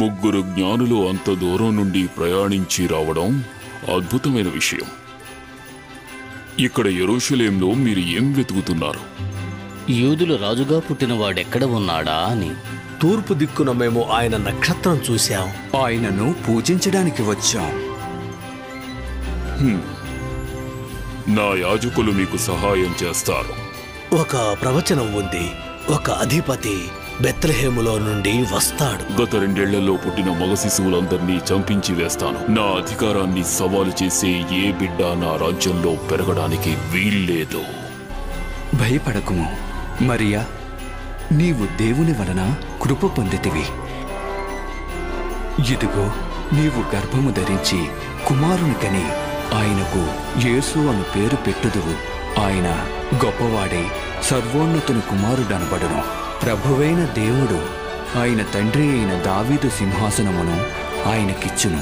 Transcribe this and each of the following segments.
ముగ్గురు జ్ఞానులు అంత దూరం నుండి ప్రయాణించి రావడం అద్భుతమైన విషయం. ఇక్కడ యెరూషలేంలో మీరు ఏం వెతుకుతున్నారు? యూదుల రాజుగా పుట్టిన వాడెక్కడ ఉన్నాడా అని. తూర్పు దిక్కున మేము ఆయన నక్షత్రం చూశాం. ఆయనను పూజించడానికి వచ్చాం. నా యాజకులు మీకు సహాయం చేస్తారు. ఒక ప్రవచనం ఉంది. ఒక అధిపతి బెత్లెహేములో నుండి వస్తాడు. గత 2 ఏళ్లలో పుట్టిన మగ శిశువులందరినీ చంపించి వేస్తాను. నా అధికారాన్ని సవాలు చేసే ఏ బిడ్డ నా రాజ్యంలో పెరగడానికి వీల్లేదు. భయపడకుము మరియా, నీవు దేవుని వలన కృప పొందితివి. ఇదిగో నీవు గర్భము ధరించి కుమారుని కని ఆయనకు యేసు అను పేరు పెట్టుదువు. ఆయన గొప్పవాడై సర్వోన్నతుని కుమారుడనబడును. ప్రభువైన దేవుడు ఆయన తండ్రి అయిన దావీదు సింహాసనమును ఆయనకిచ్చును.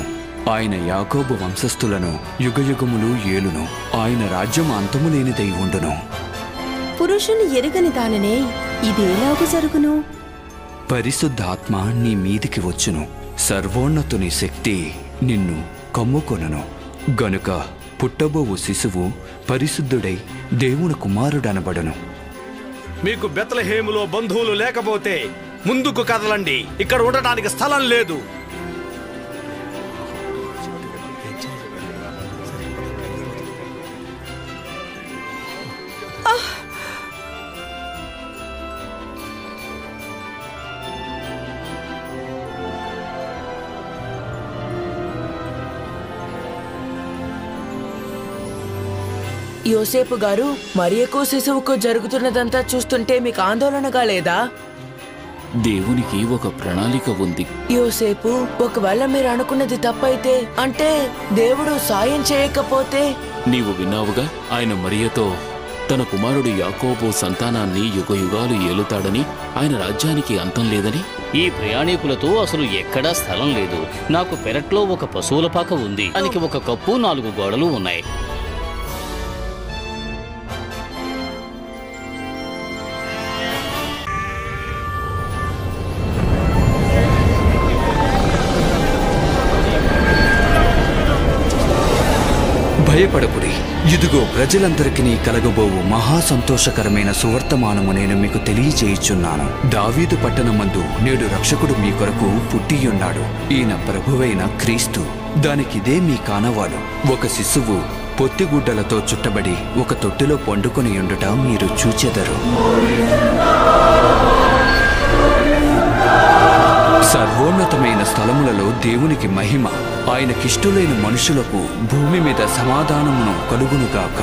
ఆయన యాకోబు వంశస్థులను యుగయుగములు ఏలును. ఆయన రాజ్యం అంతము లేనిదై ఉండును. పురుషుని ఎరుగని దాననే ఇదేలాగు జరుగును? పరిశుద్ధాత్మ నీ మీదికి వచ్చును. సర్వోన్నతుని శక్తి నిన్ను కమ్ముకొనును. గనుక పుట్టబోవు శిశువు పరిశుద్ధుడై దేవుని కుమారుడనబడును. మీకు బెత్లెహేములో బంధువులు లేకపోతే ముందుకు కదలండి. ఇక్కడ ఉండటానికి స్థలం లేదు. యోసేపు గారు, మరియకు శిశువుకు జరుగుతున్నదంతా చూస్తుంటే మీకు ఆందోళనగా లేదా? దేవునికి ఒక ప్రణాళిక ఉంది. యోసేపు, ఒకవేళ మీరు అనుకున్నది తప్పైతే, అంటే దేవుడు సాయం చేయకపోతే? నీవు విన్నావుగా, ఆయన మరియతో తన కుమారుడు యాకోబు సంతానాన్ని యుగయుగాలు ఏలుతాడని, ఆయన రాజ్యానికి అంతం లేదని. ఈ ప్రయాణికులతో అసలు ఎక్కడా స్థలం లేదు. నాకు పెరట్లో ఒక పశువుల పాక ఉంది. దానికి ఒక కప్పు, 4 గోడలు ఉన్నాయి. భయపడకుడి. ఇదిగో ప్రజలందరికీ కలగబోవు మహా సంతోషకరమైన సువర్తమానము నేను మీకు తెలియజేయుచున్నాను. దావీదు పట్టణమందు నేడు రక్షకుడు మీ కొరకు పుట్టియున్నాడు. ఈయన ప్రభువైన క్రీస్తు. దానికిదే మీ కానవాలు. ఒక శిశువు పొత్తిగుడ్డలతో చుట్టబడి ఒక తొట్టిలో పండుకొని ఉండుట మీరు చూచెదరు. సర్వోన్నతమైన స్థలములలో దేవునికి మహిమ. ఆయనకిష్టులైన మనుషులకు భూమి మీద సమాధానమును కలుగునుగాక.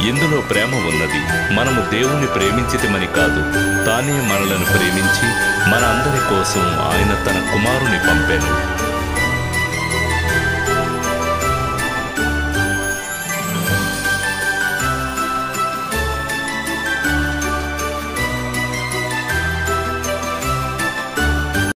ఇందులో ప్రేమ ఉన్నది. మనము దేవుణ్ణి ప్రేమించితిమని కాదు, తానే మనలను ప్రేమించి మన అందరి కోసం ఆయన తన కుమారుని పంపాను.